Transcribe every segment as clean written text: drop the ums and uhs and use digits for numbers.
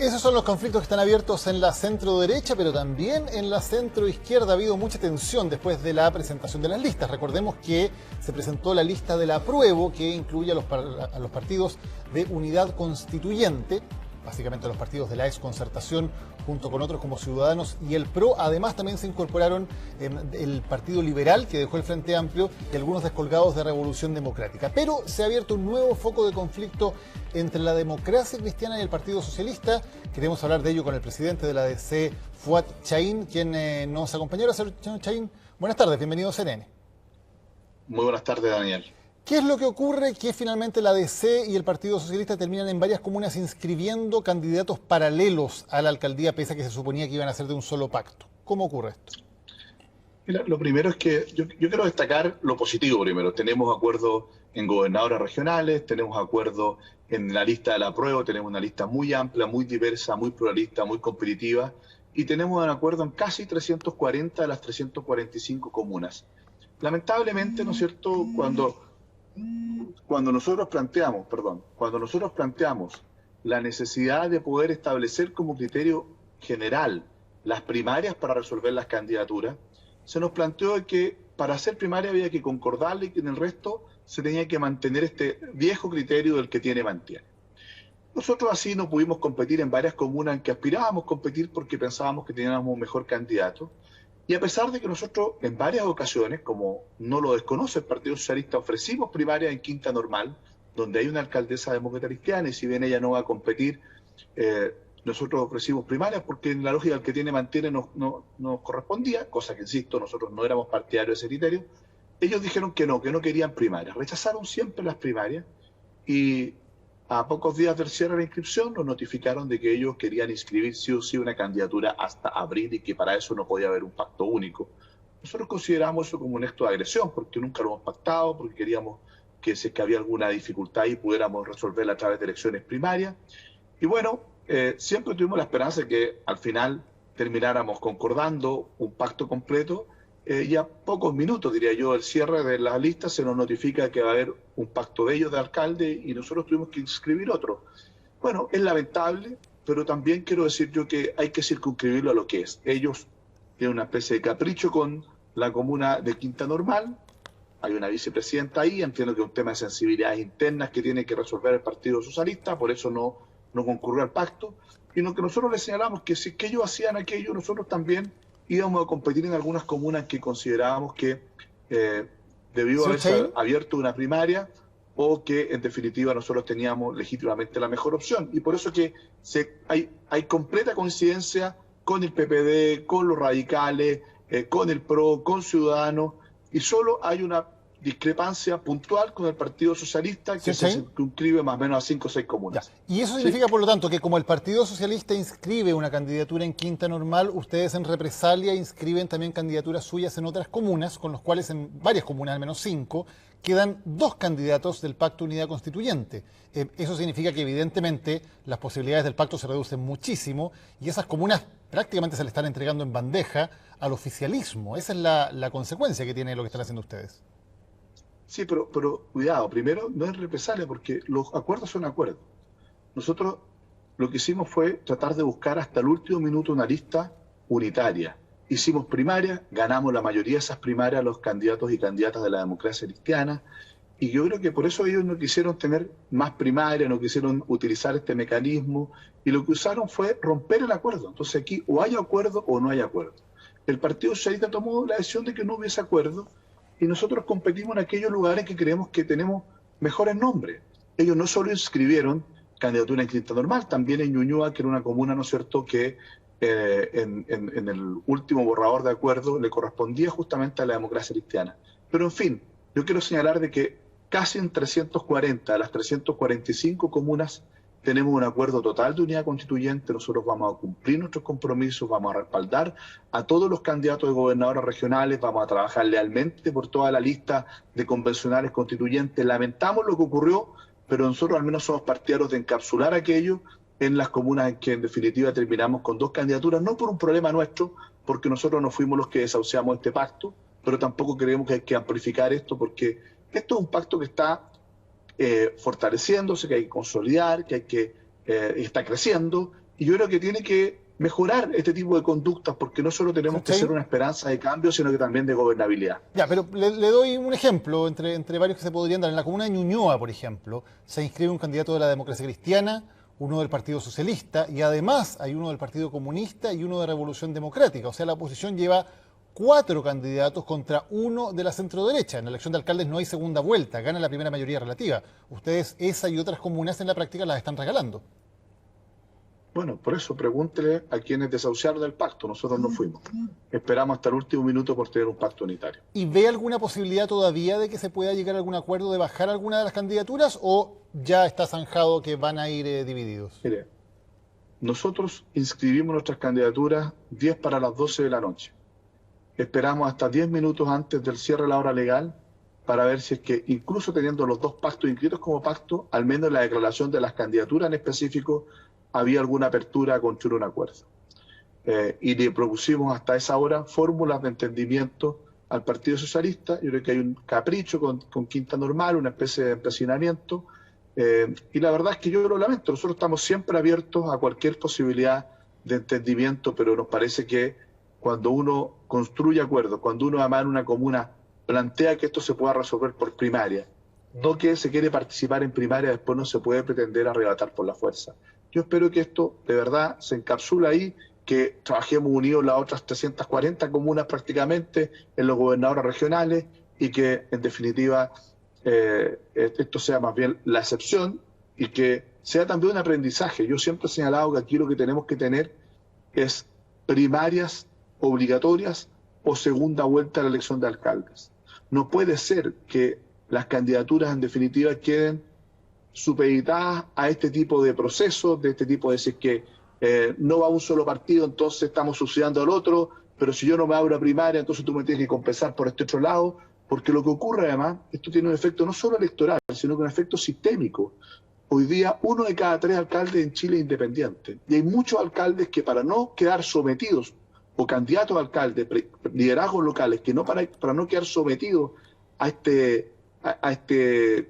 Esos son los conflictos que están abiertos en la centro-derecha, pero también en la centro-izquierda. Ha habido mucha tensión después de la presentación de las listas. Recordemos que se presentó la lista del apruebo, que incluye a los partidos de Unidad Constituyente, básicamente a los partidos de la exconcertación, junto con otros como Ciudadanos y el PRO. Además, también se incorporaron el Partido Liberal, que dejó el Frente Amplio, y algunos descolgados de Revolución Democrática. Pero se ha abierto un nuevo foco de conflicto entre la Democracia Cristiana y el Partido Socialista. Queremos hablar de ello con el presidente de la ADC, Fuad Chahín, quien nos acompañó. Señor Chahín, buenas tardes, bienvenido a CNN. Muy buenas tardes, Daniel. ¿Qué es lo que ocurre? Que finalmente la ADC y el Partido Socialista terminan en varias comunas inscribiendo candidatos paralelos a la alcaldía, pese a que se suponía que iban a ser de un solo pacto. ¿Cómo ocurre esto? Mira, lo primero es que yo quiero destacar lo positivo primero. Tenemos acuerdos en gobernadoras regionales, tenemos acuerdos en la lista del apruebo, tenemos una lista muy amplia, muy diversa, muy pluralista, muy competitiva, y tenemos un acuerdo en casi 340 de las 345 comunas. Lamentablemente, ¿no es cierto?, cuando nosotros planteamos la necesidad de poder establecer como criterio general las primarias para resolver las candidaturas, se nos planteó que para hacer primaria había que concordarle y que en el resto se tenía que mantener este viejo criterio del que tiene mantiene. Nosotros así no pudimos competir en varias comunas en que aspirábamos a competir porque pensábamos que teníamos un mejor candidato. Y a pesar de que nosotros en varias ocasiones, como no lo desconoce el Partido Socialista, ofrecimos primarias en Quinta Normal, donde hay una alcaldesa demócrata cristiana, y si bien ella no va a competir, nosotros ofrecimos primarias porque en la lógica del que tiene mantiene nos correspondía, cosa que, insisto, nosotros no éramos partidarios de ese criterio. Ellos dijeron que no querían primarias, rechazaron siempre las primarias, y a pocos días del cierre de la inscripción nos notificaron de que ellos querían inscribir sí o sí una candidatura hasta abril y que para eso no podía haber un pacto único. Nosotros consideramos eso como un acto de agresión porque nunca lo hemos pactado, porque queríamos que si es que había alguna dificultad ahí pudiéramos resolverla a través de elecciones primarias. Y bueno, siempre tuvimos la esperanza de que al final termináramos concordando un pacto completo. Y a pocos minutos, diría yo, del cierre de la lista se nos notifica que va a haber un pacto de ellos de alcalde y nosotros tuvimos que inscribir otro. Bueno, es lamentable, pero también quiero decir yo que hay que circunscribirlo a lo que es. Ellos tienen una especie de capricho con la comuna de Quinta Normal, hay una vicepresidenta ahí, entiendo que es un tema de sensibilidades internas que tiene que resolver el Partido Socialista, por eso no concurrió al pacto, y lo que nosotros les señalamos que si es que ellos hacían aquello, nosotros también íbamos a competir en algunas comunas que considerábamos que debió haberse abierto una primaria o que en definitiva nosotros teníamos legítimamente la mejor opción. Y por eso que hay completa coincidencia con el PPD, con los radicales, con el PRO, con Ciudadanos, y solo hay una discrepancia puntual con el Partido Socialista que se circunscribe más o menos a 5 o 6 comunas. Ya. Y eso significa, por lo tanto, que como el Partido Socialista inscribe una candidatura en Quinta Normal, ustedes en represalia inscriben también candidaturas suyas en otras comunas, con los cuales en varias comunas, al menos 5, quedan 2 candidatos del Pacto Unidad Constituyente. Eso significa que evidentemente las posibilidades del pacto se reducen muchísimo y esas comunas prácticamente se le están entregando en bandeja al oficialismo. Esa es la consecuencia que tiene lo que están haciendo ustedes. Sí, pero cuidado, primero no es represalia porque los acuerdos son acuerdos. Nosotros lo que hicimos fue tratar de buscar hasta el último minuto una lista unitaria. Hicimos primarias, ganamos la mayoría de esas primarias los candidatos y candidatas de la democracia cristiana, y yo creo que por eso ellos no quisieron tener más primarias, no quisieron utilizar este mecanismo, y lo que usaron fue romper el acuerdo. Entonces aquí o hay acuerdo o no hay acuerdo. El Partido Socialista tomó la decisión de que no hubiese acuerdo, y nosotros competimos en aquellos lugares que creemos que tenemos mejores nombres. Ellos no solo inscribieron candidatura en Quinta Normal, también en Ñuñoa, que era una comuna, ¿no es cierto?, que en el último borrador de acuerdo le correspondía justamente a la democracia cristiana. Pero en fin, yo quiero señalar de que casi en 340 de las 345 comunas tenemos un acuerdo total de unidad constituyente. Nosotros vamos a cumplir nuestros compromisos, vamos a respaldar a todos los candidatos de gobernadoras regionales, vamos a trabajar lealmente por toda la lista de convencionales constituyentes. Lamentamos lo que ocurrió, pero nosotros al menos somos partidarios de encapsular aquello en las comunas en que en definitiva terminamos con 2 candidaturas, no por un problema nuestro, porque nosotros no fuimos los que desahuciamos este pacto, pero tampoco creemos que hay que amplificar esto, porque esto es un pacto que está fortaleciéndose, que hay que consolidar, que está creciendo, Y yo creo que tiene que mejorar este tipo de conductas, porque no solo tenemos que ser una esperanza de cambio, sino que también de gobernabilidad. Ya, pero le doy un ejemplo entre varios que se podrían dar. En la comuna de Ñuñoa, por ejemplo, se inscribe un candidato de la Democracia Cristiana, uno del Partido Socialista, y además hay uno del Partido Comunista y uno de Revolución Democrática. O sea, la oposición lleva 4 candidatos contra uno de la centroderecha. En la elección de alcaldes no hay segunda vuelta, gana la primera mayoría relativa. Ustedes esa y otras comunas en la práctica las están regalando. Bueno, por eso pregúntele a quienes desahuciaron del pacto. Nosotros no fuimos. Esperamos hasta el último minuto por tener un pacto unitario. ¿Y ve alguna posibilidad todavía de que se pueda llegar a algún acuerdo de bajar alguna de las candidaturas o ya está zanjado que van a ir divididos? Mire, nosotros inscribimos nuestras candidaturas 10 para las 12 de la noche. Esperamos hasta 10 minutos antes del cierre de la hora legal para ver si es que, incluso teniendo los 2 pactos inscritos como pacto, al menos la declaración de las candidaturas en específico, había alguna apertura a construir un acuerdo. Y le propusimos hasta esa hora fórmulas de entendimiento al Partido Socialista. Yo creo que hay un capricho con Quinta Normal, una especie de empecinamiento, y la verdad es que yo lo lamento. Nosotros estamos siempre abiertos a cualquier posibilidad de entendimiento, pero nos parece que cuando uno construye acuerdos, cuando uno además en una comuna plantea que esto se pueda resolver por primaria, no que se quiere participar en primaria, después no se puede pretender arrebatar por la fuerza. Yo espero que esto de verdad se encapsula ahí, que trabajemos unidos las otras 340 comunas prácticamente, en los gobernadores regionales, y que en definitiva esto sea más bien la excepción y que sea también un aprendizaje. Yo siempre he señalado que aquí lo que tenemos que tener es primarias obligatorias o segunda vuelta a la elección de alcaldes. No puede ser que las candidaturas en definitiva queden supeditadas a este tipo de procesos, de este tipo de decir que no va un solo partido, entonces estamos subsidiando al otro, pero si yo no me abro a primaria, entonces tú me tienes que compensar por este otro lado, porque lo que ocurre además, esto tiene un efecto no solo electoral, sino que un efecto sistémico. Hoy día 1 de cada 3 alcaldes en Chile es independiente, y hay muchos alcaldes que para no quedar sometidos, o candidatos a alcaldes, liderazgos locales, que no para no quedar sometidos a este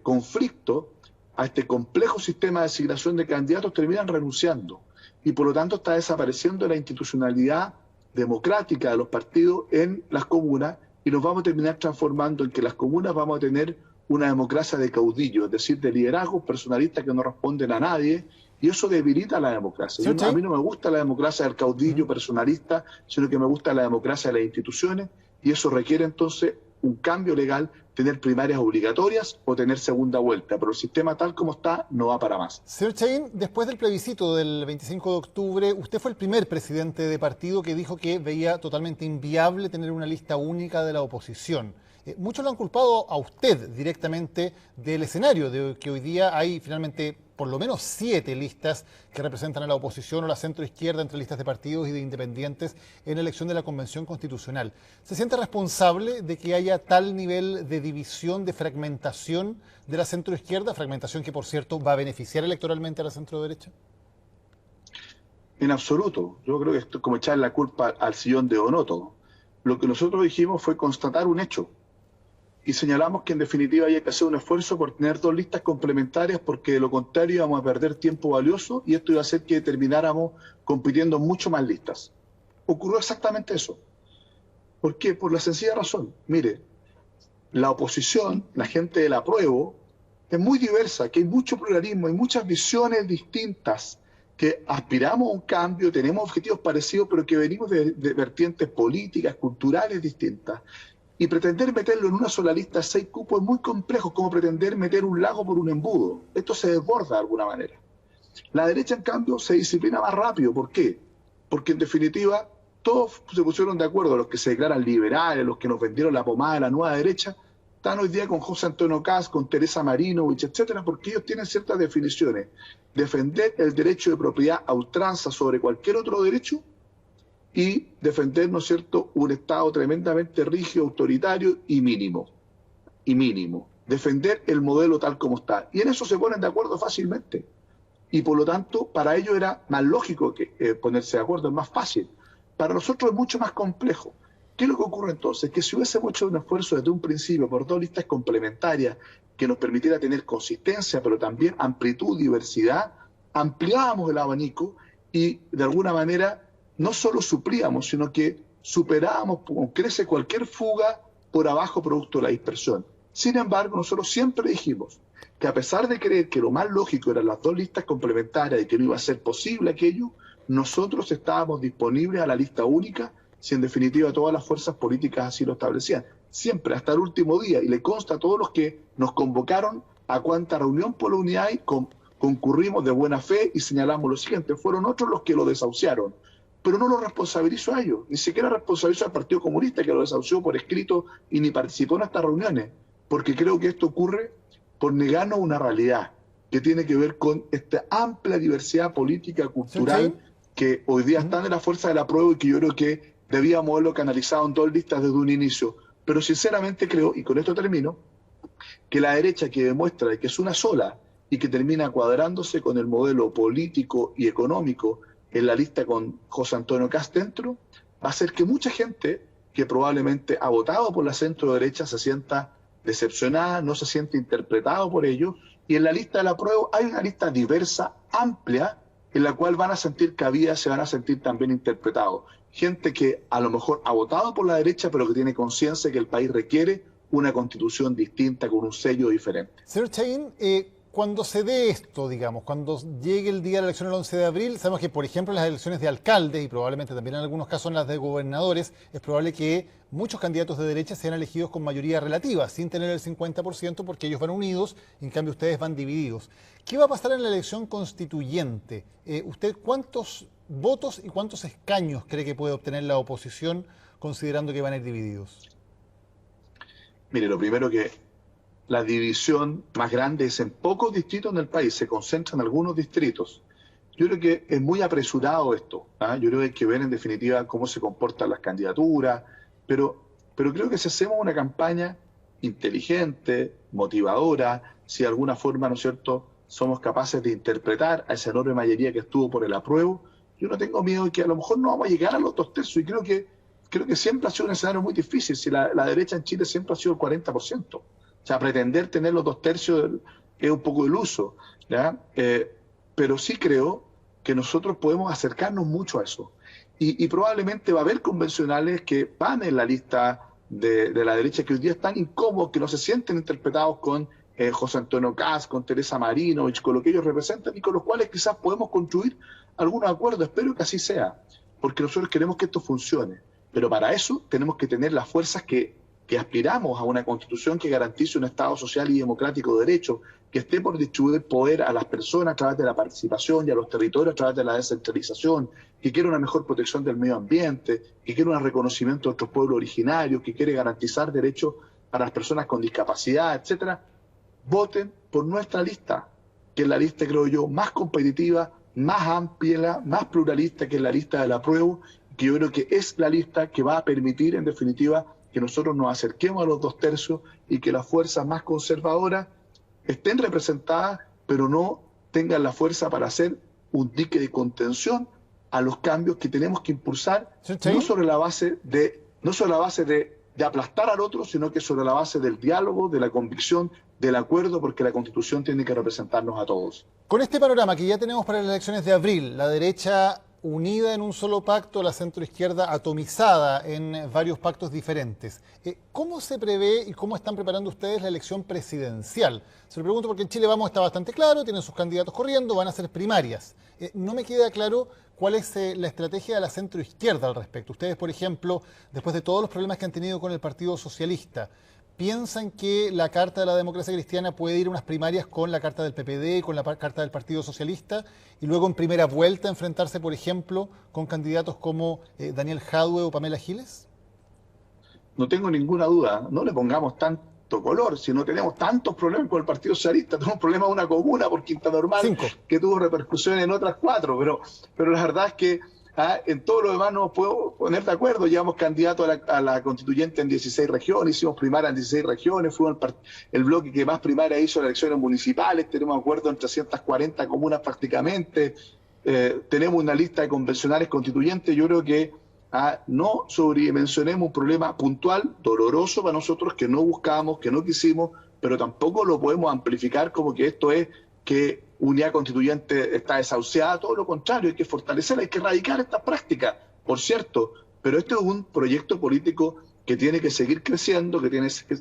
conflicto, a este complejo sistema de asignación de candidatos, terminan renunciando. Y por lo tanto está desapareciendo la institucionalidad democrática de los partidos en las comunas, y nos vamos a terminar transformando en que las comunas vamos a tener una democracia de caudillo, es decir, de liderazgos personalistas que no responden a nadie, y eso debilita la democracia. ¿Sí? A mí no me gusta la democracia del caudillo personalista, sino que me gusta la democracia de las instituciones, y eso requiere entonces un cambio legal, tener primarias obligatorias o tener segunda vuelta, pero el sistema tal como está no va para más. Señor Chahín, después del plebiscito del 25 de octubre, usted fue el primer presidente de partido que dijo que veía totalmente inviable tener una lista única de la oposición. Muchos lo han culpado a usted directamente del escenario, de que hoy día hay finalmente por lo menos 7 listas que representan a la oposición o la centroizquierda entre listas de partidos y de independientes en la elección de la Convención Constitucional. ¿Se siente responsable de que haya tal nivel de división, de fragmentación de la centroizquierda, fragmentación que por cierto va a beneficiar electoralmente a la centroderecha? En absoluto. Yo creo que esto es como echar la culpa al sillón de Onoto. Lo que nosotros dijimos fue constatar un hecho. Y señalamos que en definitiva había que hacer un esfuerzo por tener 2 listas complementarias, porque de lo contrario íbamos a perder tiempo valioso y esto iba a hacer que termináramos compitiendo mucho más listas. Ocurrió exactamente eso. ¿Por qué? Por la sencilla razón. Mire, la oposición, la gente del apruebo, es muy diversa, que hay mucho pluralismo, hay muchas visiones distintas, que aspiramos a un cambio, tenemos objetivos parecidos, pero que venimos de vertientes políticas, culturales distintas. Y pretender meterlo en una sola lista de 6 cupos es muy complejo, como pretender meter un lago por un embudo. Esto se desborda de alguna manera. La derecha, en cambio, se disciplina más rápido. ¿Por qué? Porque, en definitiva, todos se pusieron de acuerdo, los que se declaran liberales, los que nos vendieron la pomada de la nueva derecha, están hoy día con José Antonio Kast, con Teresa Marinovich, etcétera, porque ellos tienen ciertas definiciones. Defender el derecho de propiedad a ultranza sobre cualquier otro derecho, y defender, ¿no es cierto?, un Estado tremendamente rígido, autoritario y mínimo. Y mínimo. Defender el modelo tal como está. Y en eso se ponen de acuerdo fácilmente. Y por lo tanto, para ellos era más lógico que ponerse de acuerdo, es más fácil. Para nosotros es mucho más complejo. ¿Qué es lo que ocurre entonces? Que si hubiésemos hecho un esfuerzo desde un principio por 2 listas complementarias que nos permitiera tener consistencia, pero también amplitud, diversidad, ampliábamos el abanico y de alguna manera no solo suplíamos, sino que superábamos como crece cualquier fuga por abajo producto de la dispersión. Sin embargo, nosotros siempre dijimos que a pesar de creer que lo más lógico eran las dos listas complementarias y que no iba a ser posible aquello, nosotros estábamos disponibles a la lista única si en definitiva todas las fuerzas políticas así lo establecían. Siempre, hasta el último día, y le consta a todos los que nos convocaron a cuanta reunión por la unidad concurrimos de buena fe y señalamos lo siguiente: fueron otros los que lo desahuciaron, pero no lo responsabilizo a ellos, ni siquiera responsabilizo al Partido Comunista, que lo desahució por escrito y ni participó en estas reuniones, porque creo que esto ocurre por negarnos una realidad que tiene que ver con esta amplia diversidad política, cultural, que hoy día están en la fuerza del apruebo y que yo creo que debíamos haberlo canalizado en dos listas desde un inicio. Pero sinceramente creo, y con esto termino, que la derecha, que demuestra que es una sola y que termina cuadrándose con el modelo político y económico en la lista con José Antonio Kast dentro, va a hacer que mucha gente que probablemente ha votado por la centro derecha se sienta decepcionada, no se siente interpretado por ello, y en la lista del apruebo hay una lista diversa, amplia, en la cual van a sentir cabida, se van a sentir también interpretados. Gente que a lo mejor ha votado por la derecha, pero que tiene conciencia que el país requiere una constitución distinta, con un sello diferente. Señor Chahín, cuando se dé esto, digamos, cuando llegue el día de la elección el 11 de abril, sabemos que, por ejemplo, en las elecciones de alcaldes y probablemente también en algunos casos en las de gobernadores, es probable que muchos candidatos de derecha sean elegidos con mayoría relativa, sin tener el 50%, porque ellos van unidos, y en cambio ustedes van divididos. ¿Qué va a pasar en la elección constituyente? ¿Usted cuántos votos y cuántos escaños cree que puede obtener la oposición, considerando que van a ir divididos? Mire, lo primero, que la división más grande es en pocos distritos en el país, se concentra en algunos distritos. Yo creo que es muy apresurado esto, ¿eh? Yo creo que hay que ver en definitiva cómo se comportan las candidaturas, pero creo que si hacemos una campaña inteligente, motivadora, si de alguna forma, ¿no es cierto?, somos capaces de interpretar a esa enorme mayoría que estuvo por el apruebo, yo no tengo miedo de que a lo mejor no vamos a llegar a los 2/3, y creo que siempre ha sido un escenario muy difícil. Si la derecha en Chile siempre ha sido el 40%. O sea, pretender tener los 2/3 es un poco iluso, ¿ya? Pero sí creo que nosotros podemos acercarnos mucho a eso. Y probablemente va a haber convencionales que van en la lista de la derecha, que hoy día están incómodos, que no se sienten interpretados con José Antonio Kast, con Teresa Marinovich, con lo que ellos representan, y con los cuales quizás podemos construir algunos acuerdos. Espero que así sea, porque nosotros queremos que esto funcione. Pero para eso tenemos que tener las fuerzas que aspiramos a una constitución que garantice un Estado social y democrático de derecho, que esté por distribuir poder a las personas a través de la participación y a los territorios a través de la descentralización, que quiere una mejor protección del medio ambiente, que quiere un reconocimiento de otros pueblos originarios, que quiere garantizar derechos para las personas con discapacidad, etcétera. Voten por nuestra lista, que es la lista, creo yo, más competitiva, más amplia, más pluralista, que es la lista del apruebo, que yo creo que es la lista que va a permitir, en definitiva, que nosotros nos acerquemos a los 2/3 y que las fuerzas más conservadoras estén representadas, pero no tengan la fuerza para hacer un dique de contención a los cambios que tenemos que impulsar, no sobre la base de aplastar al otro, sino que sobre la base del diálogo, de la convicción, del acuerdo, porque la Constitución tiene que representarnos a todos. Con este panorama que ya tenemos para las elecciones de abril, la derecha unida en un solo pacto, la centroizquierda atomizada en varios pactos diferentes. ¿Cómo se prevé y cómo están preparando ustedes la elección presidencial? Se lo pregunto porque en Chile Vamos está bastante claro, tienen sus candidatos corriendo, van a ser primarias. No me queda claro cuál es la estrategia de la centroizquierda al respecto. Ustedes, por ejemplo, después de todos los problemas que han tenido con el Partido Socialista, ¿piensan que la Carta de la Democracia Cristiana puede ir a unas primarias con la Carta del PPD, con la Carta del Partido Socialista, y luego en primera vuelta enfrentarse, por ejemplo, con candidatos como Daniel Jadue o Pamela Giles? No tengo ninguna duda, no le pongamos tanto color, si no tenemos tantos problemas con el Partido Socialista. Tenemos un problema de una comuna por Quinta Normal 5, que tuvo repercusiones en otras 4, pero la verdad es que en todo lo demás no nos puedo poner de acuerdo. Llevamos candidato a la constituyente en 16 regiones, hicimos primaria en 16 regiones, fuimos el bloque que más primaria hizo en las elecciones municipales, tenemos acuerdo en 340 comunas prácticamente, tenemos una lista de convencionales constituyentes. Yo creo que no sobredimensionemos un problema puntual, doloroso para nosotros, que no buscamos, que no quisimos, pero tampoco lo podemos amplificar como que esto es que unidad constituyente está desahuciada, todo lo contrario, hay que fortalecerla, hay que erradicar estas prácticas, por cierto, pero este es un proyecto político que tiene que seguir creciendo, que tiene que,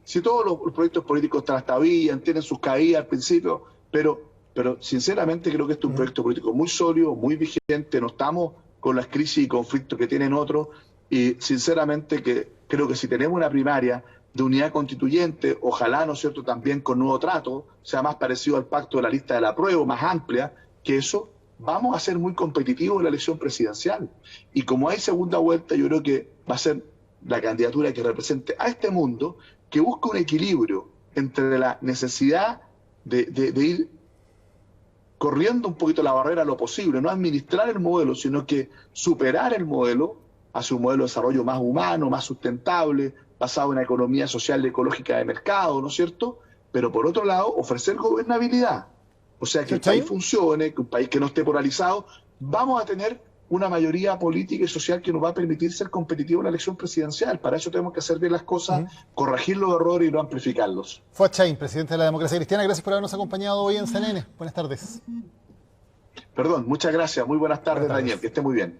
si todos los proyectos políticos trastabillan, tienen sus caídas al principio, pero sinceramente creo que este es un proyecto político muy sólido, muy vigente, no estamos con las crisis y conflictos que tienen otros, y sinceramente que creo que si tenemos una primaria de unidad constituyente, ojalá, ¿no es cierto?, también con nuevo trato, sea más parecido al pacto de la lista del apruebo, más amplia que eso, vamos a ser muy competitivos en la elección presidencial. Y como hay segunda vuelta, yo creo que va a ser la candidatura que represente a este mundo, que busca un equilibrio entre la necesidad de ir corriendo un poquito la barrera a lo posible, no administrar el modelo, sino que superar el modelo hacia un modelo de desarrollo más humano, más sustentable, basado en una economía social y ecológica de mercado, ¿no es cierto? Pero por otro lado, ofrecer gobernabilidad. O sea, que el país funcione, que un país que no esté polarizado, vamos a tener una mayoría política y social que nos va a permitir ser competitivos en la elección presidencial. Para eso tenemos que hacer bien las cosas, corregir los errores y no amplificarlos. Fuad Chahín, presidente de la Democracia Cristiana, gracias por habernos acompañado hoy en CNN. Buenas tardes. Perdón, muchas gracias. Muy buenas tardes, Daniel. Que esté muy bien.